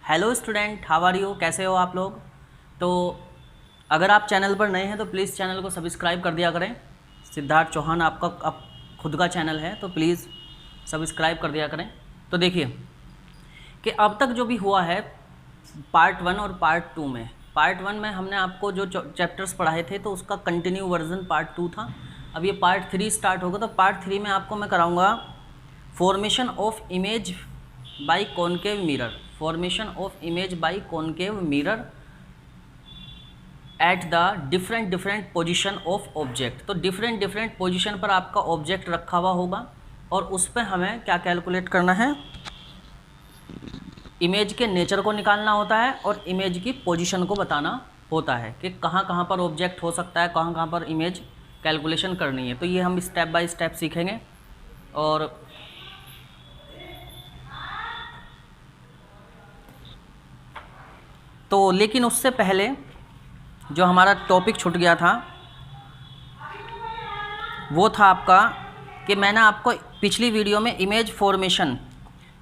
Hello student, how are you? कैसे हो आप लोग? तो अगर आप चैनल पर नए हैं तो प्लीज़ चैनल को सब्सक्राइब कर दिया करें। सिद्धार्थ चौहान आपका खुद का चैनल है, तो प्लीज़ सब्सक्राइब कर दिया करें। तो देखिए कि अब तक जो भी हुआ है पार्ट 1 और पार्ट 2 में, पार्ट 1 में हमने आपको जो चैप्टर्स पढ़ाए थे तो उसका कंटिन्यू वर्जन पार्ट 2 था। अब ये पार्ट 3 स्टार्ट होगा, तो पार्ट 3 में आपको मैं कराऊंगा formation of image by concave mirror, formation of image by concave mirror at the different position of object. तो डिफरेंट पोजीशन पर आपका ऑब्जेक्ट रखा हुआ होगा और उस पर हमें क्या कैलकुलेट करना है, इमेज के नेचर को निकालना होता है और इमेज की पोजीशन को बताना होता है कि कहाँ कहाँ पर ऑब्जेक्ट हो सकता है, कहाँ कहाँ पर इमेज कैलकुलेशन करनी है। तो ये हम स्टेप बाय स्टेप सीखेंगे। और तो लेकिन उससे पहले जो हमारा टॉपिक छूट गया था वो था आपका कि मैंने आपको पिछली वीडियो में image formation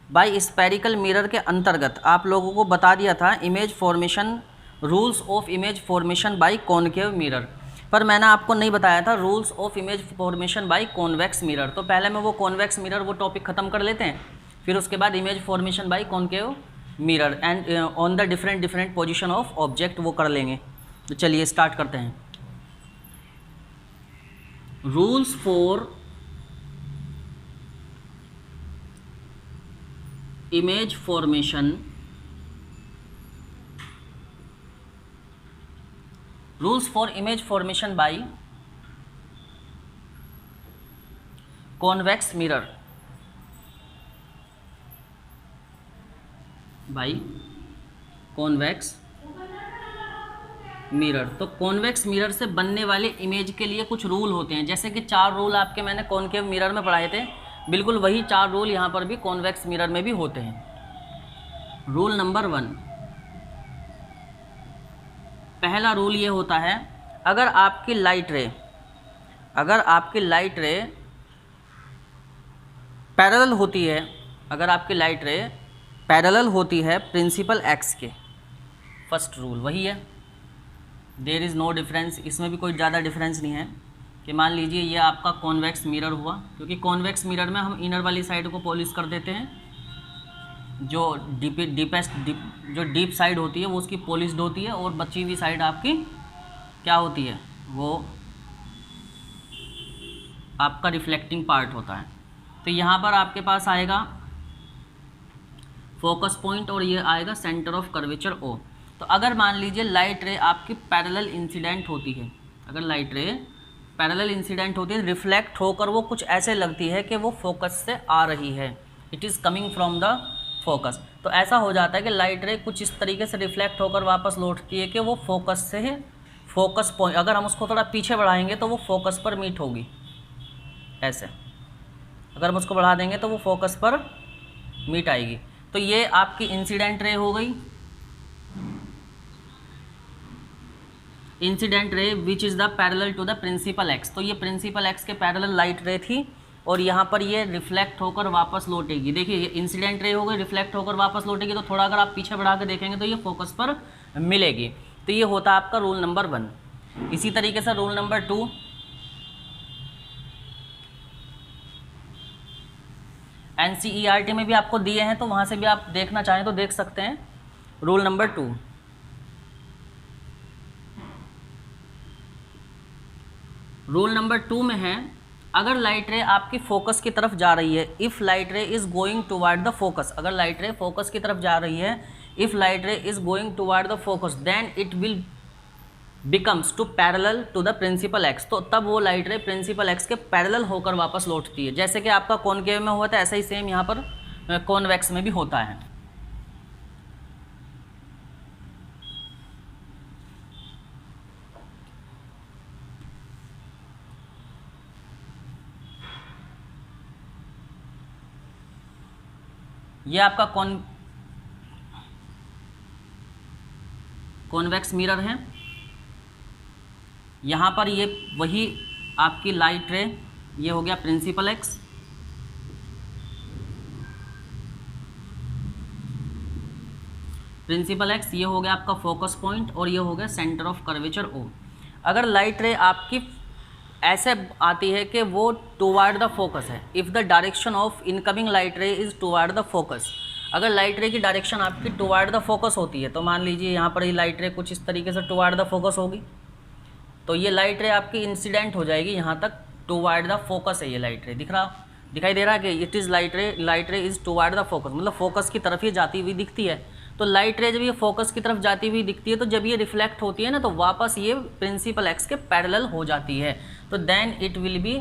bye spherical mirror के अंतर्गत आप लोगों को बता दिया था image formation, rules of image formation by concave mirror. पर मैंने आपको नहीं बताया था rules of image formation by convex mirror. तो पहले मैं वो कॉन्वेक्स मिरर वो टॉपिक ख़त्म कर लेते हैं, फिर उसके बाद image formation by concave mirror and on the different position of object वो कर लेंगे। तो चलिए स्टार्ट करते हैं। Rules for image formation, rules for image formation by convex mirror, by convex mirror. तो कॉन्वेक्स मिरर से बनने वाले इमेज के लिए कुछ रूल होते हैं, जैसे कि 4 रूल आपके मैंने कॉनकेव मिरर में पढ़ाए थे, बिल्कुल वही 4 रूल यहाँ पर भी कॉन्वेक्स मिरर में भी होते हैं। रूल नंबर 1, पहला रूल ये होता है, अगर आपकी लाइट रे पैरेलल होती है, अगर आपकी लाइट रे पैरेलल होती है प्रिंसिपल एक्स के, फर्स्ट रूल वही है, देयर इज़ नो डिफरेंस, इसमें भी कोई ज़्यादा डिफरेंस नहीं है। कि मान लीजिए ये आपका कॉन्वेक्स मिरर हुआ, क्योंकि कॉन्वेक्स मिरर में हम इनर वाली साइड को पॉलिश कर देते हैं, जो डीप साइड होती है वो उसकी पॉलिश्ड होती है और बची हुई साइड आपकी क्या होती है, वो आपका रिफ्लेक्टिंग पार्ट होता है। तो यहाँ पर आपके पास आएगा फोकस पॉइंट और ये आएगा सेंटर ऑफ कर्वेचर ओ। तो अगर मान लीजिए लाइट रे आपकी पैरेलल इंसिडेंट होती है, अगर लाइट रे पैरेलल इंसिडेंट होती है, रिफ्लेक्ट होकर वो कुछ ऐसे लगती है कि वो फोकस से आ रही है, it is coming from the focus. तो ऐसा हो जाता है कि लाइट रे कुछ इस तरीके से रिफ्लेक्ट होकर वापस लौटती है कि वो फोकस से, फोकस पॉइंट अगर हम उसको थोड़ा पीछे बढ़ाएंगे तो वो फोकस पर मीट होगी, ऐसे अगर हम उसको बढ़ा देंगे तो वो फोकस पर मीट आएगी। तो ये आपकी इंसिडेंट रे हो गई, incident ray which is the parallel to the principal axis. तो ये प्रिंसिपल एक्स के पैरेलल लाइट रे थी और यहाँ पर ये रिफ्लेक्ट होकर वापस लौटेगी। देखिए ये इंसिडेंट रे हो गई, रिफ्लेक्ट होकर वापस लौटेगी, तो थोड़ा अगर आप पीछे बढ़ा के देखेंगे तो ये फोकस पर मिलेगी। तो ये होता है आपका रूल नंबर 1। इसी तरीके से रूल नंबर 2, NCERT में भी आपको दिए हैं, तो वहाँ से भी आप देखना चाहें तो देख सकते हैं। रूल नंबर 2, रूल नंबर 2 में है, अगर लाइट रे आपकी फोकस की तरफ जा रही है, if light ray is going toward the focus, अगर लाइट रे फोकस की तरफ जा रही है, if light ray is going toward the focus then it will becomes to parallel to the principal axis. तो तब वो लाइट रे प्रिंसिपल एक्स के पैरेलल होकर वापस लौटती है, जैसे कि आपका कॉनकेव में हुआ था, ऐसा ही सेम यहाँ पर कॉन्वेक्स में भी होता है। ये आपका कॉन्वेक्स मिरर है, यहाँ पर ये वही आपकी लाइट रे, ये हो गया प्रिंसिपल एक्स, प्रिंसिपल एक्स, ये हो गया आपका फोकस पॉइंट और ये हो गया सेंटर ऑफ कर्वेचर ओ। अगर लाइट रे आपकी ऐसे आती है कि वो टुवार्ड द फोकस है, if the direction of incoming light ray is toward the focus, अगर लाइट रे की डायरेक्शन आपकी टुवार्ड द फोकस होती है, तो मान लीजिए यहाँ पर ये लाइट रे कुछ इस तरीके से टुवार्ड द फोकस होगी, तो ये लाइट रे आपकी इंसिडेंट हो जाएगी यहाँ तक, टुवार्ड द फोकस है ये लाइट रे, दिखाई दे रहा है कि it is light ray is toward the focus, मतलब फोकस की तरफ ये जाती हुई दिखती है। तो लाइट रे जब ये फोकस की तरफ जाती हुई दिखती है, तो जब ये रिफ्लेक्ट होती है ना, तो वापस ये प्रिंसिपल एक्स के पैरेलल हो जाती है, तो then it will be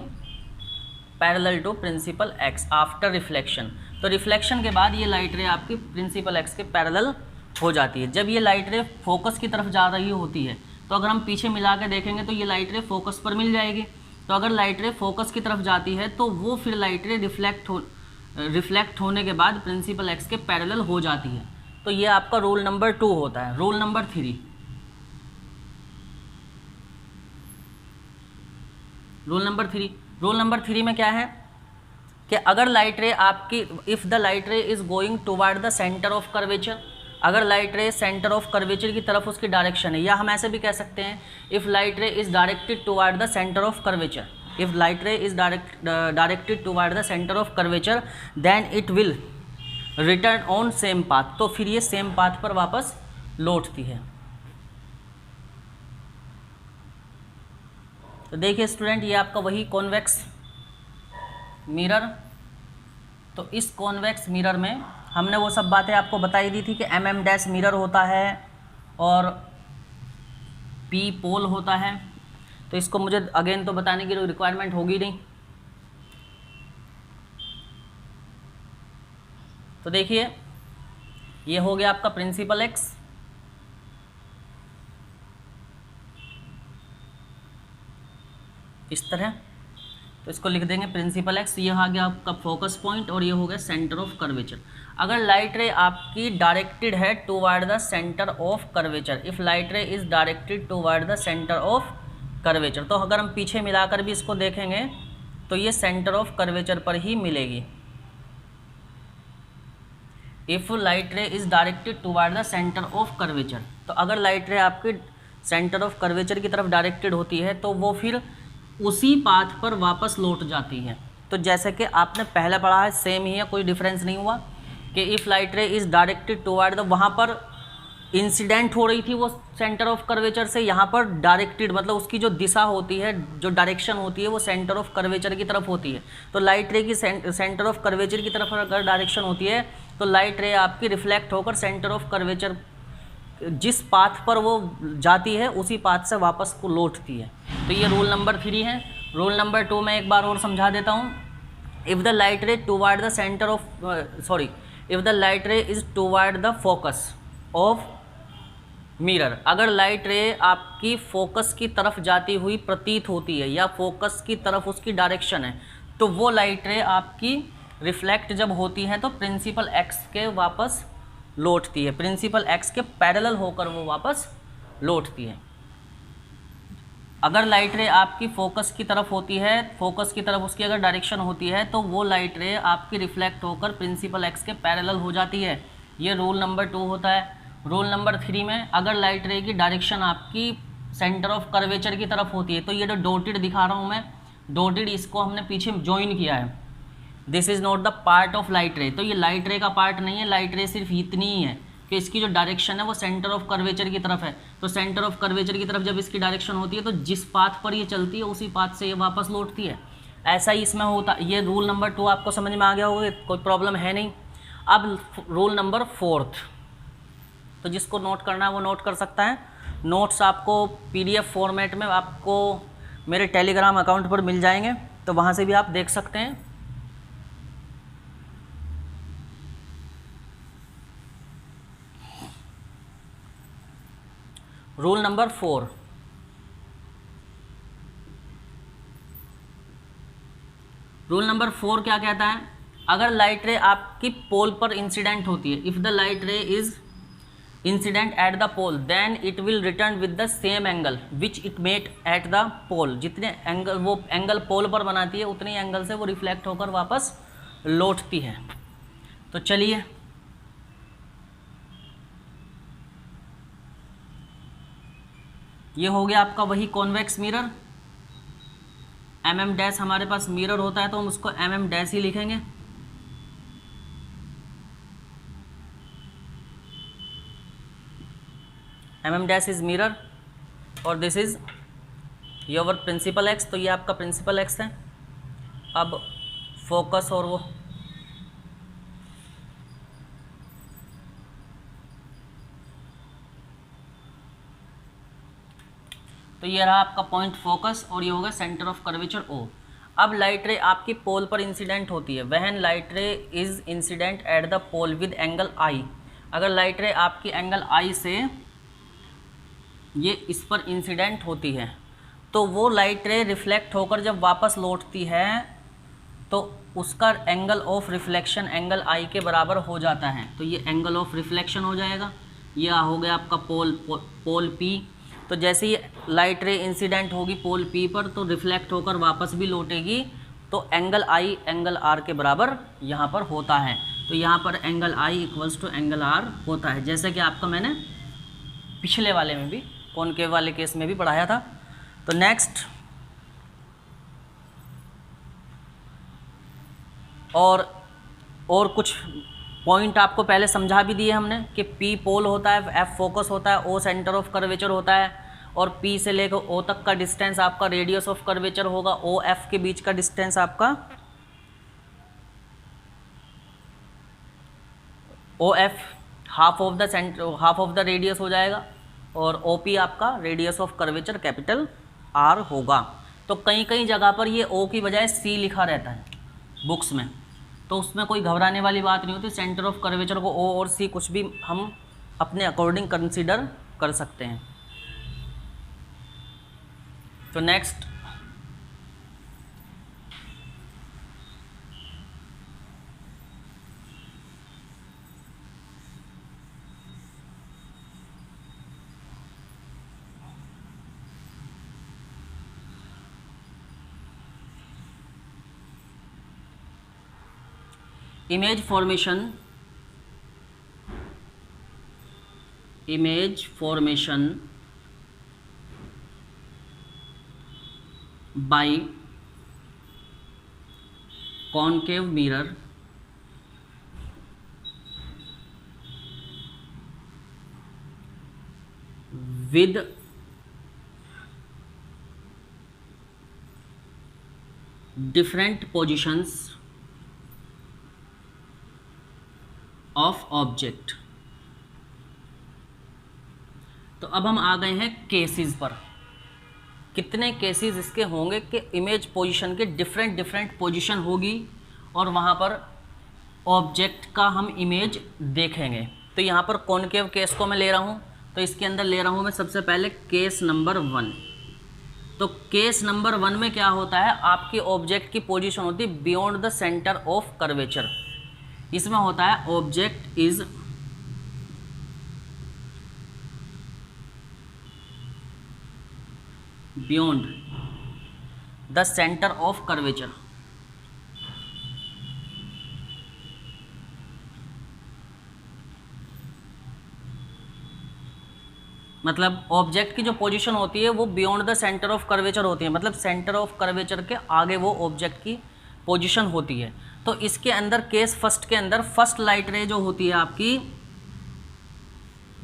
parallel to principal axis after reflection. तो रिफ्लेक्शन के बाद ये लाइट रे आपकी प्रिंसिपल एक्स के पैरेलल हो जाती है। जब ये लाइट रे फोकस की तरफ जा रही होती है, तो अगर हम पीछे मिला के देखेंगे तो ये लाइट रे फोकस पर मिल जाएगी। तो अगर लाइट रे फोकस की तरफ जाती है, तो वो फिर लाइट रे रिफ्लेक्ट होने के बाद प्रिंसिपल एक्स के पैरेलल हो जाती है। तो ये आपका रूल नंबर 2 होता है। रूल नंबर 3, रूल नंबर 3 में क्या है कि अगर लाइट रे आपकी, if the light ray is going toward the centre of curvature, अगर light ray centre of curvature की तरफ उसकी डायरेक्शन है, या हम ऐसे भी कह सकते हैं if light ray is directed toward the centre of curvature, if light ray is directed toward the centre of curvature, then it will return on same path, तो फिर ये सेम पाथ पर वापस लौटती है। तो देखिए स्टूडेंट, ये आपका वही कॉन्वेक्स मिरर, तो इस कॉन्वेक्स मिरर में हमने वो सब बातें आपको बताई दी थी कि MM- मिरर होता है और P पोल होता है, तो इसको मुझे अगेन तो बताने की रिक्वायरमेंट होगी नहीं। तो देखिए, ये हो गया आपका प्रिंसिपल एक्स, इस तरह, तो इसको लिख देंगे प्रिंसिपल एक्स, ये आ गया आपका फोकस पॉइंट और ये हो गया सेंटर ऑफ कर्वेचर। अगर लाइट रे आपकी डायरेक्टेड है toward the centre of curvature, if light ray is directed toward the centre of curvature, तो अगर हम पीछे मिलाकर भी इसको देखेंगे तो ये सेंटर ऑफ कर्वेचर पर ही मिलेगी। If light ray is directed toward the centre of curvature, तो अगर लाइट रे आपकी सेंटर ऑफ कर्वेचर की तरफ डायरेक्टेड होती है, तो वो फिर उसी पाथ पर वापस लौट जाती है। तो जैसे कि आपने पहले पढ़ा है, सेम ही है, कोई डिफरेंस नहीं हुआ कि if light ray is directed toward the, वहाँ पर इंसिडेंट हो रही थी वो सेंटर ऑफ कर्वेचर से, यहाँ पर डायरेक्टेड, मतलब उसकी जो दिशा होती है, जो डायरेक्शन होती है, वो सेंटर ऑफ कर्वेचर की तरफ होती है। तो लाइट रे की सेंटर ऑफ कर्वेचर की तरफ अगर डायरेक्शन होती है, तो लाइट रे आपकी रिफ्लेक्ट होकर सेंटर ऑफ कर्वेचर जिस पाथ पर वो जाती है उसी पाथ से वापस को लौटती है। तो ये रूल नंबर 3 है। रूल नंबर 2 में एक बार और समझा देता हूँ। इफ़ द लाइट रे toward the centre of if the light ray is toward the focus of mirror, अगर लाइट रे आपकी फोकस की तरफ जाती हुई प्रतीत होती है या फोकस की तरफ उसकी डायरेक्शन है, तो वो लाइट रे आपकी रिफ्लेक्ट जब होती है तो प्रिंसिपल एक्स के वापस लौटती है, प्रिंसिपल एक्स के पैरेलल होकर वो वापस लौटती है। अगर लाइट रे आपकी फोकस की तरफ होती है, फोकस की तरफ उसकी अगर डायरेक्शन होती है, तो वो लाइट रे आपकी रिफ्लेक्ट होकर प्रिंसिपल एक्स के पैरेलल हो जाती है। ये रूल नंबर 2 होता है। रूल नंबर 3 में अगर लाइट रे की डायरेक्शन आपकी सेंटर ऑफ कर्वेचर की तरफ होती है, तो ये जो डॉटेड दिखा रहा हूँ मैं, डॉटेड, इसको हमने पीछे ज्वाइन किया है, this is not the part of light रे, तो ये लाइट रे का पार्ट नहीं है। लाइट रे सिर्फ इतनी ही है कि इसकी जो डायरेक्शन है वो सेंटर ऑफ कर्वेचर की तरफ है। तो सेंटर ऑफ कर्वेचर की तरफ जब इसकी डायरेक्शन होती है, तो जिस पाथ पर ये चलती है उसी पाथ से ये वापस लौटती है। ऐसा ही इसमें होता। ये रूल नंबर 2 आपको समझ में आ गया होगा, कोई प्रॉब्लम है नहीं। अब रूल नंबर 4, तो जिसको नोट करना है वो नोट कर सकता है। नोट्स आपको PDF फॉर्मेट में आपको मेरे टेलीग्राम अकाउंट पर मिल जाएंगे, तो वहाँ से भी आप देख सकते हैं। रूल नंबर 4, रूल नंबर 4 क्या कहता है? अगर लाइट रे आपकी पोल पर इंसिडेंट होती है, if the light ray is incident at the pole, then it will return with the same angle which it met at the pole. जितने एंगल वो एंगल पोल पर बनाती है, उतनी एंगल से वो रिफ्लेक्ट होकर वापस लौटती है। तो चलिए ये हो गया आपका वही कॉन्वेक्स मिरर। डैश हमारे पास मिरर होता है तो हम उसको डैश ही लिखेंगे। डैश इज मिरर और this is your principal axis. तो ये आपका प्रिंसिपल एक्स है। अब फोकस और वो तो ये रहा आपका पॉइंट फोकस और ये होगा सेंटर ऑफ कर्वेचर ओ। अब लाइट रे आपकी पोल पर इंसिडेंट होती है। When light ray is incident at the pole with angle I. अगर लाइट रे आपकी एंगल आई से ये इस पर इंसिडेंट होती है तो वो लाइट रे रिफ्लेक्ट होकर जब वापस लौटती है तो उसका एंगल ऑफ रिफ्लेक्शन एंगल आई के बराबर हो जाता है। तो ये एंगल ऑफ रिफ्लेक्शन हो जाएगा। ये हो गया आपका पोल पी। तो जैसे ही लाइट रे इंसिडेंट होगी पोल पी पर तो रिफ्लेक्ट होकर वापस भी लौटेगी तो एंगल आई एंगल आर के बराबर यहाँ पर होता है। तो यहाँ पर angle I equals to angle R होता है, जैसे कि आपका मैंने पिछले वाले में भी कॉनकेव वाले केस में भी पढ़ाया था। तो नेक्स्ट और कुछ पॉइंट आपको पहले समझा भी दिए हमने कि P पोल होता है, F फोकस होता है, O सेंटर ऑफ कर्वेचर होता है और P से लेकर O तक का डिस्टेंस आपका रेडियस ऑफ कर्वेचर होगा। O F के बीच का डिस्टेंस आपका O F half of the radius हो जाएगा और OP आपका radius of curvature capital R होगा। तो कई कई जगह पर ये O की बजाय C लिखा रहता है बुक्स में, तो उसमें कोई घबराने वाली बात नहीं होती। सेंटर ऑफ कर्वेचर को O और C कुछ भी हम अपने अकॉर्डिंग कंसीडर कर सकते हैं। तो next image formation by concave mirror with different positions of object। तो अब हम आ गए हैं केसेस पर। कितने केसेस इसके होंगे कि इमेज पोजीशन के डिफरेंट पोजीशन होगी और वहाँ पर ऑब्जेक्ट का हम इमेज देखेंगे। तो यहाँ पर कॉनकेव केस को मैं ले रहा हूँ, तो इसके अंदर ले रहा हूँ मैं सबसे पहले केस नंबर 1। तो केस नंबर 1 में क्या होता है, आपकी ऑब्जेक्ट की पोजीशन होती है beyond the centre of curvature. इसमें होता है object is beyond the centre of curvature. मतलब ऑब्जेक्ट की जो पोजीशन होती है वो beyond the centre of curvature होती है, मतलब सेंटर ऑफ कर्वेचर के आगे वो ऑब्जेक्ट की पोजीशन होती है। तो इसके अंदर केस फर्स्ट के अंदर फर्स्ट लाइट रे जो होती है आपकी,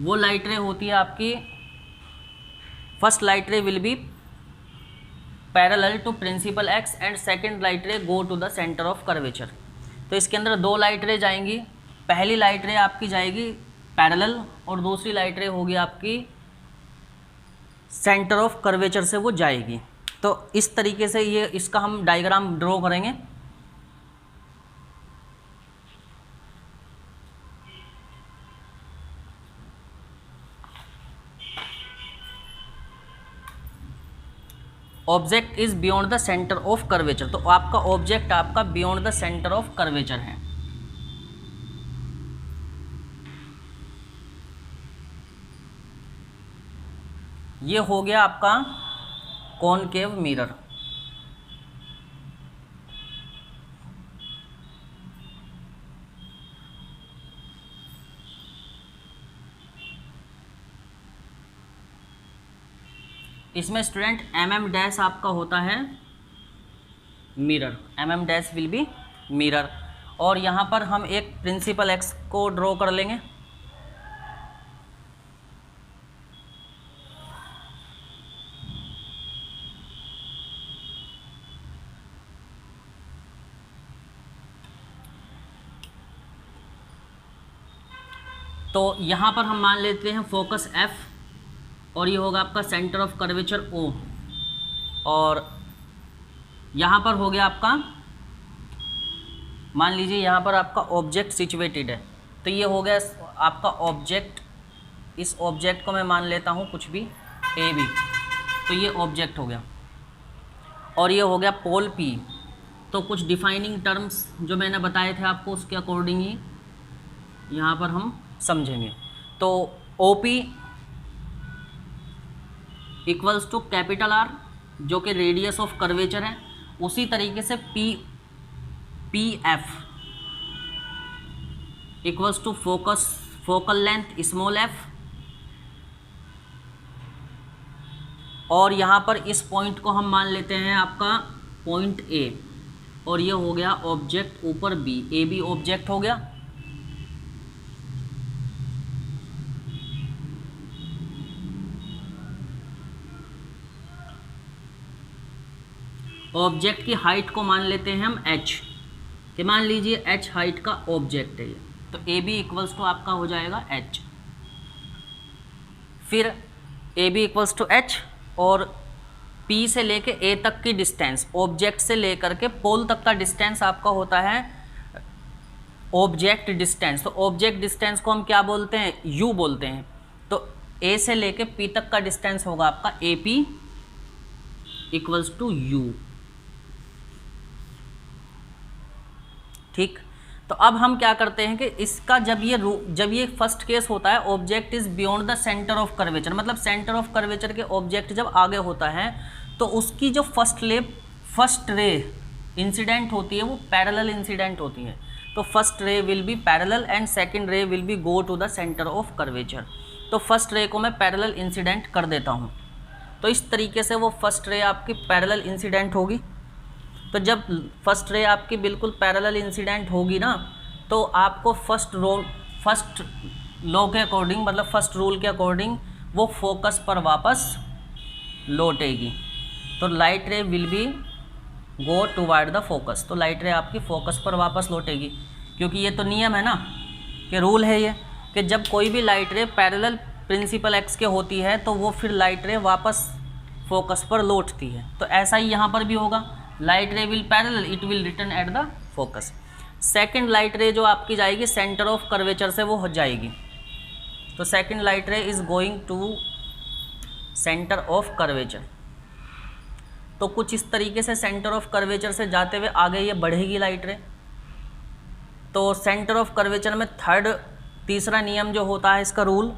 वो लाइट रे होती है आपकी, first light ray will be parallel to principal axis and second light ray go to the centre of curvature. तो इसके अंदर दो लाइट रे जाएंगी। पहली लाइट रे आपकी जाएगी पैरेलल और दूसरी लाइट रे होगी आपकी सेंटर ऑफ कर्वेचर से वो जाएगी। तो इस तरीके से ये इसका हम डायग्राम ड्रॉ करेंगे। Object is beyond the centre of curvature. तो आपका ऑब्जेक्ट आपका beyond the centre of curvature है। ये हो गया आपका कॉनकेव मिरर। इसमें स्टूडेंट mm डैश आपका होता है mirror, mm dash will B mirror. और यहाँ पर हम एक प्रिंसिपल एक्स को ड्रॉ कर लेंगे। तो यहाँ पर हम मान लेते हैं फोकस F और ये होगा आपका सेंटर ऑफ कर्वेचर O, और यहाँ पर हो गया आपका, मान लीजिए यहाँ पर आपका ऑब्जेक्ट सिचुएटेड है, तो ये हो गया आपका ऑब्जेक्ट। इस ऑब्जेक्ट को मैं मान लेता हूँ कुछ भी AB, तो ये ऑब्जेक्ट हो गया, और ये हो गया पोल P। तो कुछ डिफाइनिंग टर्म्स जो मैंने बताए थे आपको उसके अकॉर्डिंग ही यहाँ पर हम समझेंगे। तो OP equals to capital R जो कि रेडियस ऑफ कर्वेचर है, उसी तरीके से PF equals to focal length small f, और यहाँ पर इस पॉइंट को हम मान लेते हैं आपका पॉइंट A, और ये हो गया ऑब्जेक्ट ऊपर B, AB ऑब्जेक्ट हो गया। ऑब्जेक्ट की हाइट को मान लेते हैं हम h, कि मान लीजिए h हाइट का ऑब्जेक्ट है ये, तो AB इक्वल्स टू आपका हो जाएगा h। फिर AB इक्वल्स टू h, और P से लेके A तक की डिस्टेंस, ऑब्जेक्ट से लेकर के पोल तक का डिस्टेंस आपका होता है ऑब्जेक्ट डिस्टेंस। तो ऑब्जेक्ट डिस्टेंस को हम क्या बोलते हैं, U बोलते हैं। तो A से लेके P तक का डिस्टेंस होगा आपका AP इक्वल्स टू U। ठीक, तो अब हम क्या करते हैं कि इसका जब ये फर्स्ट केस होता है, object is beyond the centre of curvature, मतलब सेंटर ऑफ कर्वेचर के ऑब्जेक्ट जब आगे होता है तो उसकी जो फर्स्ट रे इंसिडेंट होती है वो पैरेलल इंसिडेंट होती है। तो first ray will be parallel and second ray will be go to the centre of curvature. तो फर्स्ट रे को मैं पैरेलल इंसिडेंट कर देता हूँ, तो इस तरीके से वो फर्स्ट रे आपकी पैरेलल इंसिडेंट होगी। तो जब फर्स्ट रे आपकी बिल्कुल पैरेलल इंसिडेंट होगी ना, तो आपको फर्स्ट लॉ के अकॉर्डिंग, मतलब फर्स्ट रूल के अकॉर्डिंग वो फोकस पर वापस लौटेगी। तो light ray will be go toward the focus, तो लाइट रे आपकी फोकस पर वापस लौटेगी, क्योंकि ये तो नियम है ना, कि रूल है ये, कि जब कोई भी light ray parallel principal axis के होती है तो वो फिर लाइट रे वापस फोकस पर लौटती है। तो ऐसा ही यहाँ पर भी होगा, light ray will parallel, it will return at the focus. Second light रे जो आपकी जाएगी सेंटर ऑफ कर्वेचर से वो हो जाएगी, तो second light ray is going to centre of curvature. तो कुछ इस तरीके से सेंटर ऑफ कर्वेचर से जाते हुए आगे ये बढ़ेगी लाइट रे। तो सेंटर ऑफ कर्वेचर में तीसरा नियम जो होता है इसका रूल,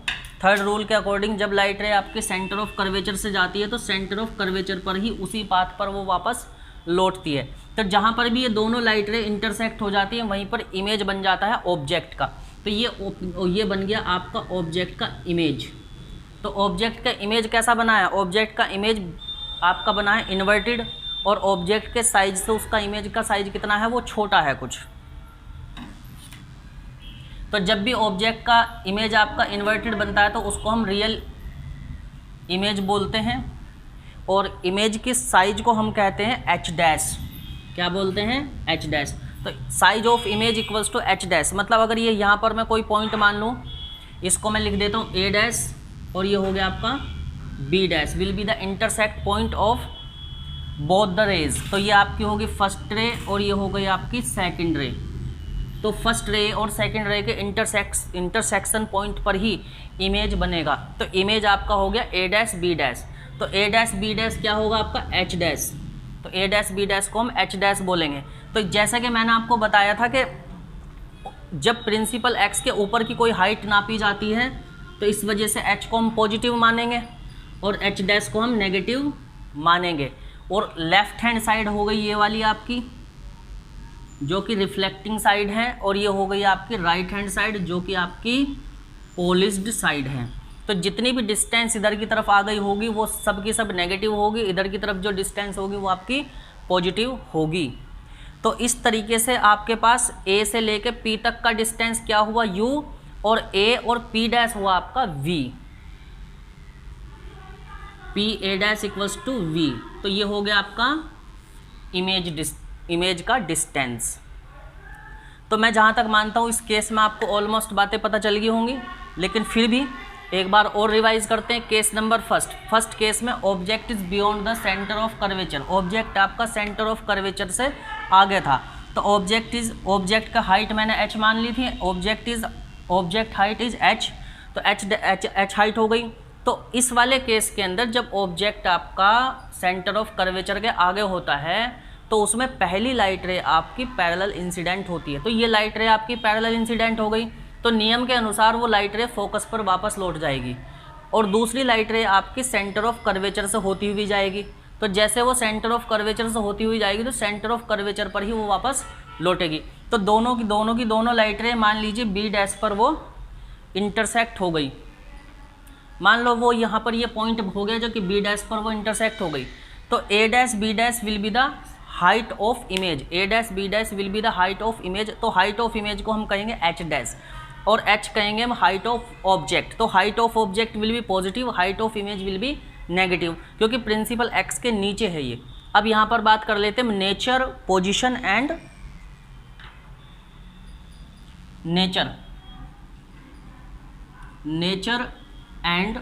थर्ड रूल के अकॉर्डिंग जब लाइट रे आपके सेंटर ऑफ कर्वेचर से जाती है तो सेंटर ऑफ कर्वेचर पर ही उसी पाथ पर वो वापस लौटती है। तो जहाँ पर भी ये दोनों लाइट रे इंटरसेक्ट हो जाती है वहीं पर इमेज बन जाता है ऑब्जेक्ट का। तो ये बन गया आपका ऑब्जेक्ट का इमेज। तो ऑब्जेक्ट का इमेज कैसा बना है, ऑब्जेक्ट का इमेज आपका बना है इन्वर्टेड, और ऑब्जेक्ट के साइज से उसका इमेज का साइज कितना है, वो छोटा है कुछ। तो जब भी ऑब्जेक्ट का इमेज आपका इन्वर्टेड बनता है तो उसको हम रियल इमेज बोलते हैं, और इमेज की साइज को हम कहते हैं एच डैश। क्या बोलते हैं, एच डैश। तो size of image equals to H dash, मतलब अगर ये यहाँ पर मैं कोई पॉइंट मान लूँ, इसको मैं लिख देता हूँ ए डैश, और ये हो गया आपका B dash, will be the intersect point of both the rays. तो ये आपकी होगी फर्स्ट रे और ये हो गई आपकी सेकंड रे। तो फर्स्ट रे और सेकंड रे के इंटरसेक्शन पॉइंट पर ही इमेज बनेगा। तो इमेज आपका हो गया ए डैश बी डैश। तो ए डैश बी डैश क्या होगा आपका एच डैश। तो ए डैश बी डैश को हम एच डैश बोलेंगे। तो जैसा कि मैंने आपको बताया था कि जब प्रिंसिपल एक्स के ऊपर की कोई हाइट नापी जाती है तो इस वजह से एच को हम पॉजिटिव मानेंगे और एच डैश को हम नेगेटिव मानेंगे। और लेफ्ट हैंड साइड हो गई ये वाली आपकी जो कि रिफ्लेक्टिंग साइड है, और ये हो गई आपकी राइट हैंड साइड जो कि आपकी पॉलिश्ड साइड है। तो जितनी भी डिस्टेंस इधर की तरफ आ गई होगी वो सब की सब नेगेटिव होगी, इधर की तरफ जो डिस्टेंस होगी वो आपकी पॉजिटिव होगी। तो इस तरीके से आपके पास ए से लेके पी तक का डिस्टेंस क्या हुआ u, और ए और पी डैश हुआ आपका v, P A dash equals to v। तो ये हो गया आपका इमेज का डिस्टेंस। तो मैं जहाँ तक मानता हूँ इस केस में आपको ऑलमोस्ट बातें पता चल गई होंगी, लेकिन फिर भी एक बार और रिवाइज करते हैं। केस नंबर फर्स्ट केस में object is beyond the centre of curvature, object आपका सेंटर ऑफ कर्वेचर से आगे था। तो ऑब्जेक्ट का हाइट मैंने h मान ली थी, ऑब्जेक्ट हाइट इज h, तो h हाइट हो गई। तो इस वाले केस के अंदर जब ऑब्जेक्ट आपका सेंटर ऑफ कर्वेचर के आगे होता है तो उसमें पहली लाइट रे आपकी पैरेलल इंसिडेंट होती है। तो ये लाइट रे आपकी पैरेलल इंसिडेंट हो गई, तो नियम के अनुसार वो लाइट रे फोकस पर वापस लौट जाएगी, और दूसरी लाइट रे आपकी सेंटर ऑफ कर्वेचर से होती हुई जाएगी। तो जैसे वो सेंटर ऑफ कर्वेचर से होती हुई जाएगी तो सेंटर ऑफ कर्वेचर पर ही वो वापस लौटेगी। तो दोनों लाइट रे मान लीजिए बी डैश पर वो इंटरसेक्ट हो गई। मान लो वो यहाँ पर ये पॉइंट हो गया जो कि बी डैश पर वो इंटरसेक्ट हो गई। तो A dash B dash will be the height of image, A dash B dash will be the height of image. तो हाइट ऑफ इमेज को हम कहेंगे एच डैश, और एच कहेंगे हम हाइट ऑफ ऑब्जेक्ट। तो height of object will be positive, height of image will be negative, क्योंकि principal axis के नीचे है ये। अब यहाँ पर बात कर लेते हैं nature, position and nature and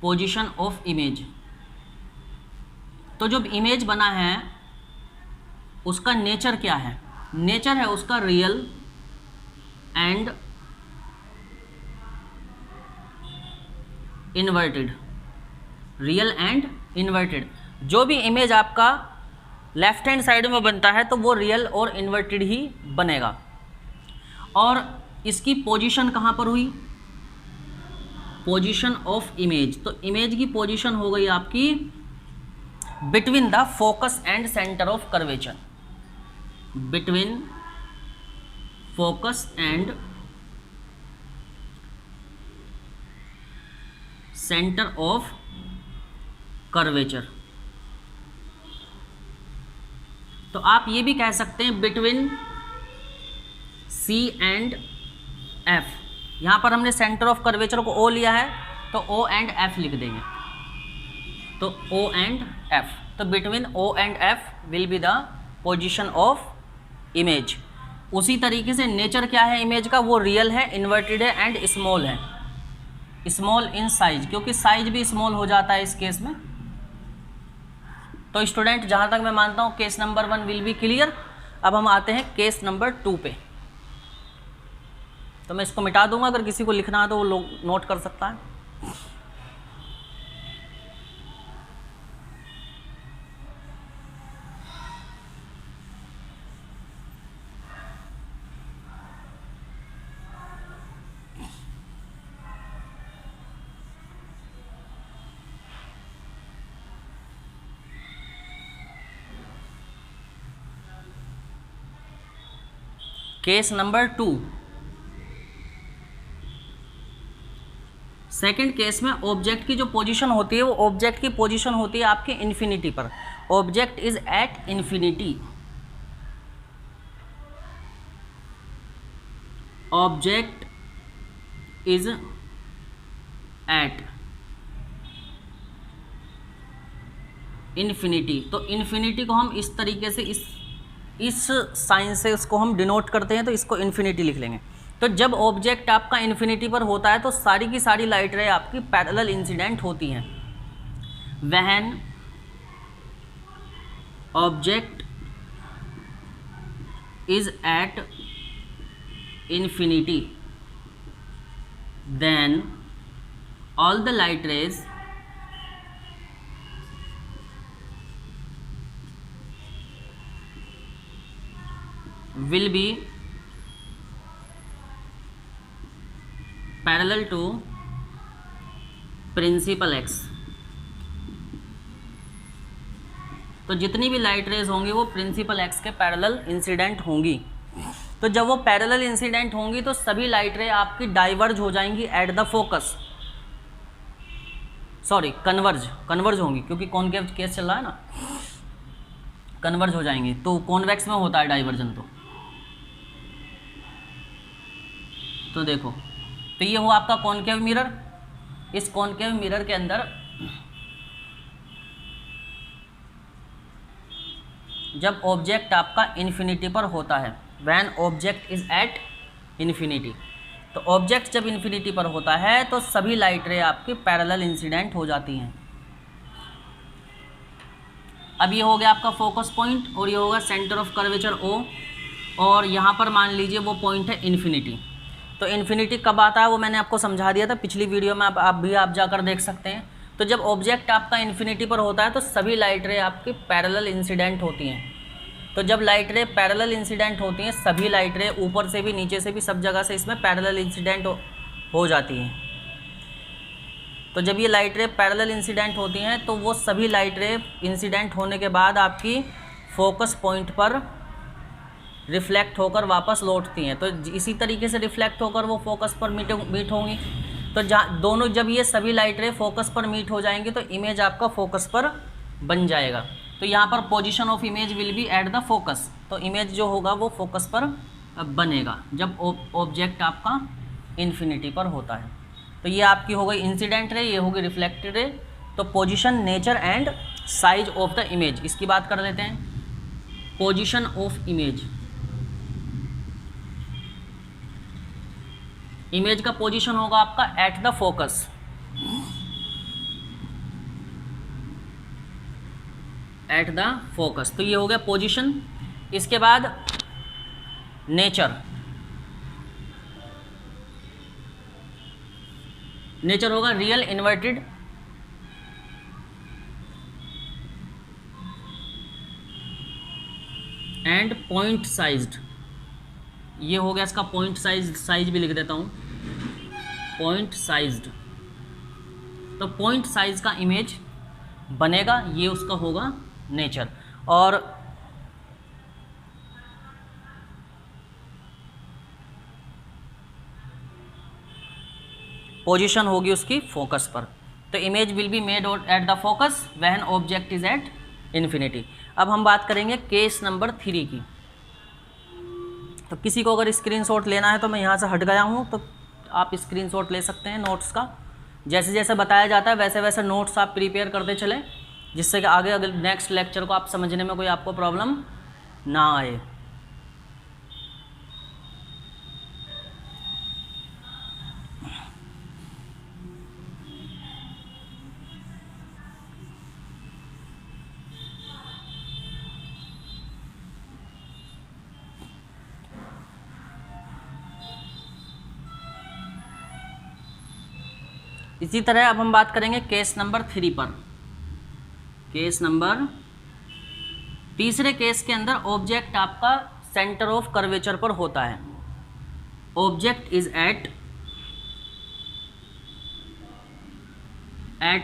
position of image. तो जब इमेज बना है उसका नेचर क्या है? नेचर है उसका real and inverted, real and inverted. जो भी इमेज आपका लेफ्ट हैंड साइड में बनता है तो वो रियल और इन्वर्टेड ही बनेगा। और इसकी पोजीशन कहाँ पर हुई? Position of image. तो इमेज की पोजीशन हो गई आपकी between the focus and centre of curvature, between focus and centre of curvature. तो आप ये भी कह सकते हैं बिटवीन C एंड F। यहाँ पर हमने सेंटर ऑफ कर्वेचर को O लिया है तो O एंड F लिख देंगे, तो O एंड F। तो between O and F will be the position of image. उसी तरीके से नेचर क्या है इमेज का? वो रियल है, इन्वर्टेड है एंड स्मॉल है, स्मॉल इन साइज, क्योंकि साइज भी स्मॉल हो जाता है इस केस में। तो स्टूडेंट जहाँ तक मैं मानता हूँ case number 1 will be clear. अब हम आते हैं केस नंबर 2 पे। तो मैं इसको मिटा दूंगा, अगर किसी को लिखना है तो वो लोग नोट कर सकता है। केस नंबर 2, सेकंड केस में ऑब्जेक्ट की जो पोजीशन होती है वो ऑब्जेक्ट की पोजीशन होती है आपके इन्फिनिटी पर। Object is at infinity, object is at infinity. तो इन्फिनिटी को हम इस तरीके से इस साइन से उसको हम डिनोट करते हैं, तो इसको इन्फिनिटी लिख लेंगे। तो जब ऑब्जेक्ट आपका इन्फिनिटी पर होता है तो सारी की सारी लाइट रे आपकी पैरेलल इंसिडेंट होती हैं। When object is at infinity then all the light rays will be parallel to principal x। तो जितनी भी लाइट रेज होंगी वो प्रिंसिपल x के पैरेलल इंसिडेंट होंगी। तो जब वो पैरेलल इंसिडेंट होंगी तो सभी लाइट रे आपकी डाइवर्ज हो जाएंगी at the focus, sorry converge होंगी, क्योंकि कॉनकेव केस चल रहा है ना, कन्वर्ज हो जाएंगी। तो कॉन्वेक्स में होता है डाइवर्जन। तो देखो, तो ये हुआ आपका कॉनकेव मिरर। इस कॉनकेव मिरर के अंदर जब ऑब्जेक्ट आपका इन्फिनिटी पर होता है, when object is at infinity, तो ऑब्जेक्ट जब इन्फिनिटी पर होता है तो सभी लाइट रे आपके पैरेलल इंसिडेंट हो जाती हैं। अब ये हो गया आपका फोकस पॉइंट और ये होगा सेंटर ऑफ कर्वेचर O, और यहाँ पर मान लीजिए वो पॉइंट है इन्फिनिटी। तो इन्फिनिटी कब आता है वो मैंने आपको समझा दिया था पिछली वीडियो में, आप जाकर देख सकते हैं। तो जब ऑब्जेक्ट आपका इन्फिनिटी पर होता है तो सभी लाइट रे आपकी पैरेलल इंसिडेंट होती हैं। तो जब लाइट रे पैरेलल इंसिडेंट होती हैं, सभी लाइट रे ऊपर से भी नीचे से भी सब जगह से इसमें पैरेलल इंसिडेंट हो जाती हैं। तो जब ये लाइट रे पैरेलल इंसिडेंट होती हैं तो वो सभी लाइट रे इंसिडेंट होने के बाद आपकी फोकस पॉइंट पर रिफ्लेक्ट होकर वापस लौटती हैं। तो इसी तरीके से रिफ्लेक्ट होकर वो फोकस पर मीट होंगी। तो दोनों जब ये सभी लाइट रे फोकस पर मीट हो जाएंगे तो इमेज आपका फोकस पर बन जाएगा। तो यहाँ पर position of image will B at the focus, तो इमेज जो होगा वो फोकस पर बनेगा जब ऑब्जेक्ट आपका इन्फिनिटी पर होता है। तो ये आपकी हो गई इंसिडेंट रे, ये होगी रिफ्लेक्टेड रे। तो position, nature and size of the image, इसकी बात कर लेते हैं। पोजीशन ऑफ इमेज, इमेज का पोजीशन होगा आपका at the focus, at the focus. तो ये हो गया पोजीशन। इसके बाद नेचर, नेचर होगा real inverted and point sized, ये हो गया इसका पॉइंट साइज भी लिख देता हूँ, पॉइंट साइज्ड। तो पॉइंट साइज का इमेज बनेगा, ये उसका होगा नेचर। और पोजीशन होगी उसकी फोकस पर। तो image will be made at the focus when object is at infinity. अब हम बात करेंगे केस नंबर 3 की। तो किसी को अगर स्क्रीनशॉट लेना है तो मैं यहाँ से हट गया हूँ, तो आप स्क्रीनशॉट ले सकते हैं नोट्स का। जैसे जैसे बताया जाता है वैसे वैसे नोट्स आप प्रिपेयर करते चलें, जिससे कि आगे अगर नेक्स्ट लेक्चर को आप समझने में कोई आपको प्रॉब्लम ना आए। इसी तरह अब हम बात करेंगे केस नंबर 3 पर। केस नंबर, तीसरे केस के अंदर ऑब्जेक्ट आपका सेंटर ऑफ कर्वेचर पर होता है। Object is at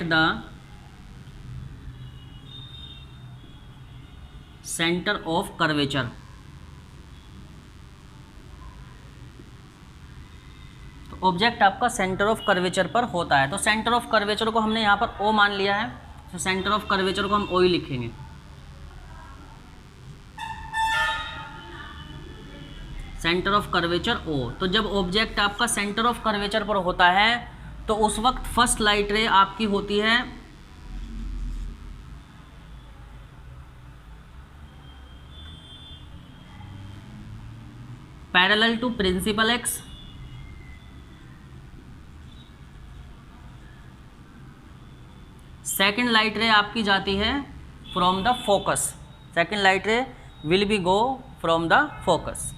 the centre of curvature. Object आपका सेंटर ऑफ कर्वेचर पर होता है। तो सेंटर ऑफ कर्वेचर को हमने यहाँ पर O मान लिया है, तो सेंटर ऑफ कर्वेचर को हम O ही लिखेंगे। Centre of curvature O। तो जब ऑब्जेक्ट आपका सेंटर ऑफ कर्वेचर पर होता है तो उस वक्त फर्स्ट लाइट रे आपकी होती है parallel to principal axis, second light ray आपकी जाती है from the focus. Second light ray will be go from the focus.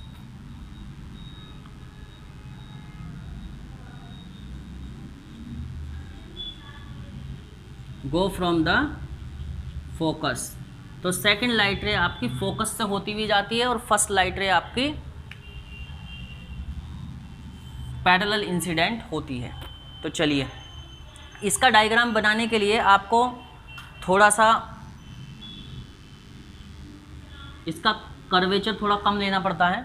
Go from the focus. तो सेकेंड लाइट रे आपकी फोकस से होती हुई जाती है और फर्स्ट लाइट रे आपकी पैरेलल इंसिडेंट होती है। तो चलिए इसका डायग्राम बनाने के लिए आपको थोड़ा सा इसका कर्वेचर थोड़ा कम लेना पड़ता है।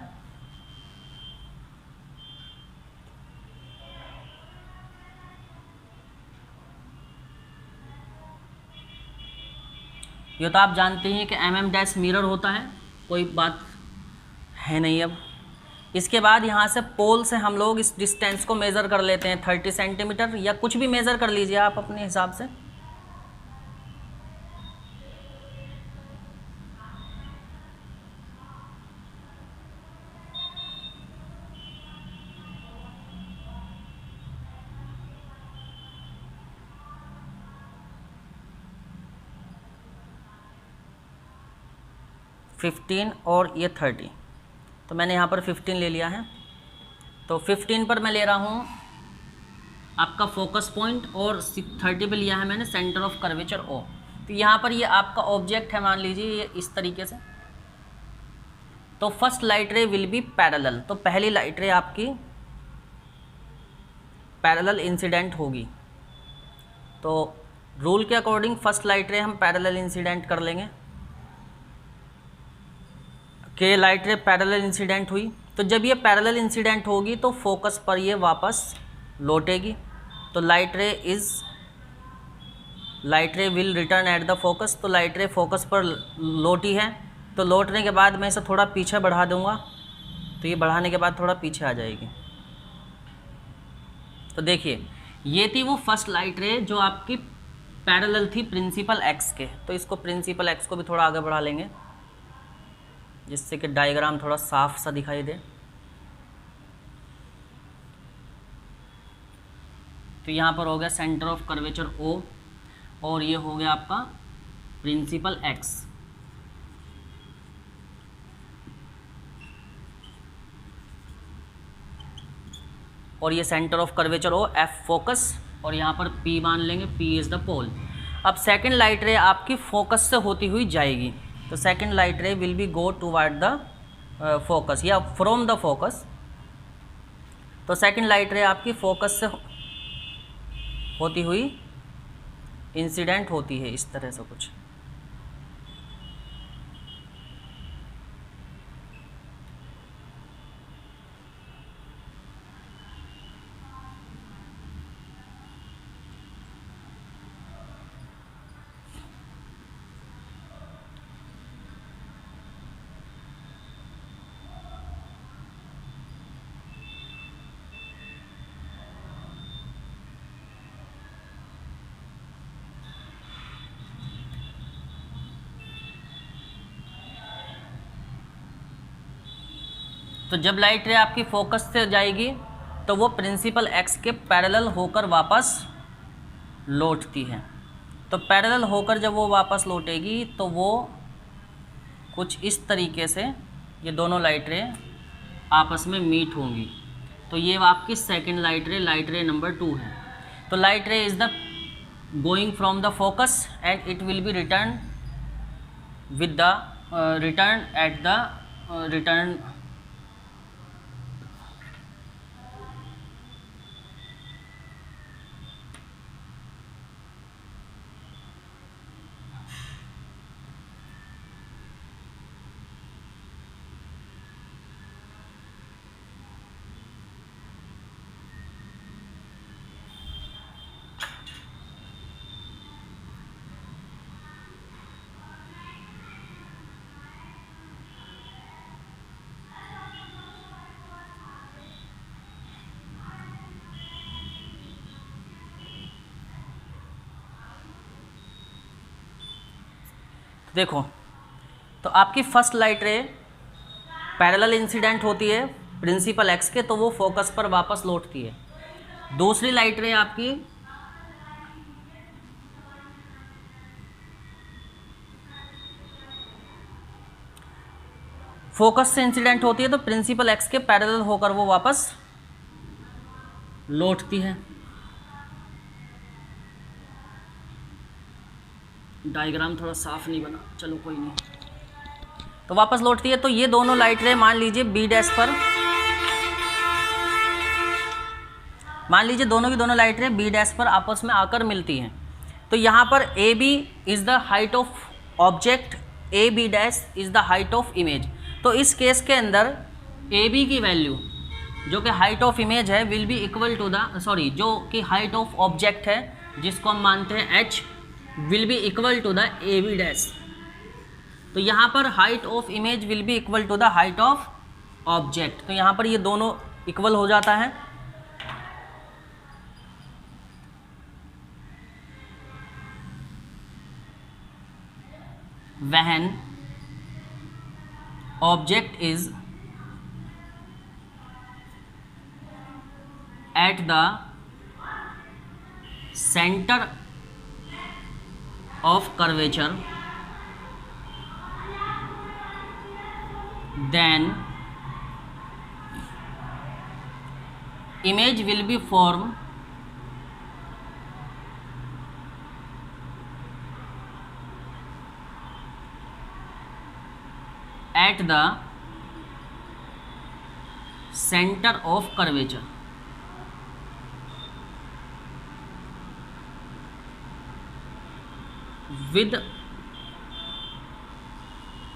ये तो आप जानते हैं कि mm' मिरर होता है, कोई बात है नहीं। अब इसके बाद यहाँ से पोल से हम लोग इस डिस्टेंस को मेज़र कर लेते हैं 30 सेंटीमीटर, या कुछ भी मेज़र कर लीजिए आप अपने हिसाब से। फिफ्टीन और ये 30, तो मैंने यहाँ पर 15 ले लिया है। तो 15 पर मैं ले रहा हूँ आपका फोकस पॉइंट, और 30 पे लिया है मैंने सेंटर ऑफ कर्वेचर ओ। तो यहाँ पर ये आपका ऑब्जेक्ट है, मान लीजिए ये इस तरीके से। तो first light ray will be parallel, तो पहली लाइट रे आपकी पैरेलल इंसिडेंट होगी। तो रूल के अकॉर्डिंग फर्स्ट लाइट रे हम पैरेलल इंसिडेंट कर लेंगे कि लाइट रे पैरेलल इंसिडेंट हुई। तो जब ये पैरेलल इंसिडेंट होगी तो फोकस पर ये वापस लौटेगी। तो light ray will return at the focus. तो लाइट रे फोकस पर लौटी है, तो लौटने के बाद मैं इसे थोड़ा पीछे बढ़ा दूंगा, तो ये बढ़ाने के बाद थोड़ा पीछे आ जाएगी। तो देखिए ये थी वो फर्स्ट लाइट रे जो आपकी पैरेलल थी प्रिंसिपल एक्स के। तो इसको प्रिंसिपल एक्स को भी थोड़ा आगे बढ़ा लेंगे, जिससे कि डायग्राम थोड़ा साफ सा दिखाई दे। तो यहाँ पर हो गया सेंटर ऑफ कर्वेचर ओ, और ये हो गया आपका प्रिंसिपल एक्स। और ये centre of curvature O, F focus, और यहाँ पर पी मान लेंगे, पी इज़ द पोल। अब सेकंड लाइट रे आपकी फोकस से होती हुई जाएगी। तो second light ray will be go toward the focus या फ्रॉम द फोकस। तो सेकंड लाइट रे आपकी फोकस से होती हुई इंसिडेंट होती है, इस तरह से कुछ। तो जब लाइट रे आपकी फोकस से जाएगी तो वो प्रिंसिपल एक्स के पैरेलल होकर वापस लौटती है। तो पैरेलल होकर जब वो वापस लौटेगी तो वो कुछ इस तरीके से ये दोनों लाइट रे आपस में मीट होंगी। तो ये आपकी सेकंड लाइट रे नंबर 2 है। तो light ray is the going from the focus and it will B return with the return at the return. देखो तो आपकी first light ray parallel incident होती है प्रिंसिपल एक्स के, तो वो फोकस पर वापस लौटती है। दूसरी लाइट रे आपकी फोकस से इंसिडेंट होती है, तो प्रिंसिपल एक्स के पैरेलल होकर वो वापस लौटती है। डायग्राम थोड़ा साफ नहीं बना, चलो कोई नहीं। तो वापस लौटती है। तो ये दोनों लाइट रे मान लीजिए बी डैश पर, मान लीजिए दोनों की दोनों लाइट रे बी डैश पर आपस में आकर मिलती हैं। तो यहाँ पर A B is the height of object, A B dash is the height of image. तो इस केस के अंदर ए बी की वैल्यू जो कि हाइट ऑफ इमेज है will be equal to the जो कि हाइट ऑफ ऑब्जेक्ट है जिसको हम मानते हैं h, will be equal to the A B dash. तो यहाँ पर height of image will be equal to the height of object. तो यहाँ पर ये दोनों इक्वल हो जाता है। When object is at the center of curvature, then image will be formed at the center of curvature. With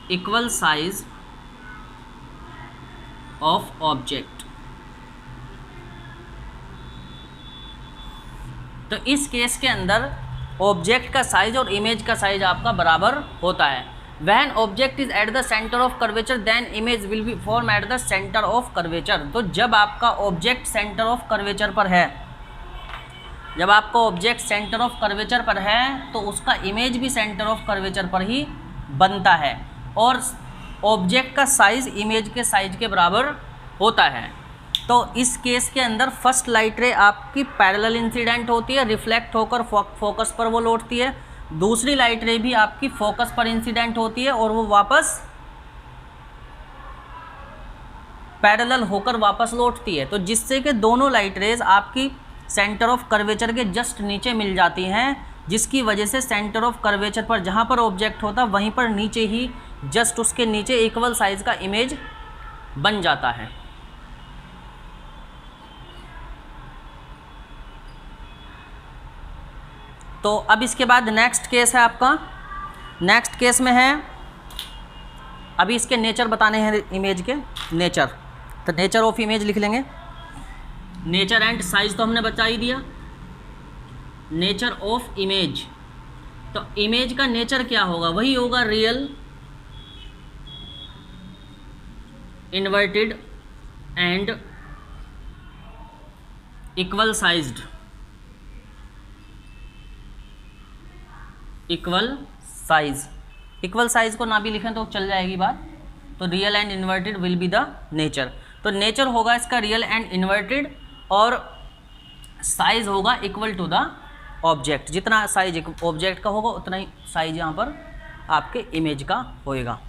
equal size of object. तो इस केस के अंदर ऑब्जेक्ट का साइज और इमेज का साइज आपका बराबर होता है। When object is at the center of curvature, then image will be formed at the center of curvature. तो जब आपका ऑब्जेक्ट सेंटर ऑफ कर्वेचर पर है, जब आपका ऑब्जेक्ट सेंटर ऑफ कर्वेचर पर है तो उसका इमेज भी सेंटर ऑफ कर्वेचर पर ही बनता है और ऑब्जेक्ट का साइज इमेज के साइज के बराबर होता है। तो इस केस के अंदर फर्स्ट लाइट रे आपकी पैरेलल इंसिडेंट होती है, रिफ्लेक्ट होकर फोकस पर वो लौटती है। दूसरी लाइट रे भी आपकी फोकस पर इंसिडेंट होती है और वो वापस पैरेलल होकर वापस लौटती है। तो जिससे कि दोनों लाइट रेज आपकी सेंटर ऑफ कर्वेचर के जस्ट नीचे मिल जाती हैं, जिसकी वजह से सेंटर ऑफ कर्वेचर पर जहाँ पर ऑब्जेक्ट होता है वहीं पर नीचे ही जस्ट उसके नीचे इक्वल साइज का इमेज बन जाता है। तो अब इसके बाद नेक्स्ट केस है आपका। नेक्स्ट केस में है, अभी इसके नेचर बताने हैं इमेज के नेचर। तो नेचर ऑफ इमेज लिख लेंगे। नेचर एंड साइज तो हमने बता ही दिया। नेचर ऑफ इमेज, तो इमेज का नेचर क्या होगा? वही होगा real, inverted and equal sized. Equal size, equal size को ना भी लिखें तो चल जाएगी बात। तो real and inverted will be the nature. तो नेचर होगा इसका रियल एंड इन्वर्टेड और साइज होगा इक्वल टू द ऑब्जेक्ट। जितना साइज ऑब्जेक्ट का होगा उतना ही साइज यहाँ पर आपके इमेज का होएगा।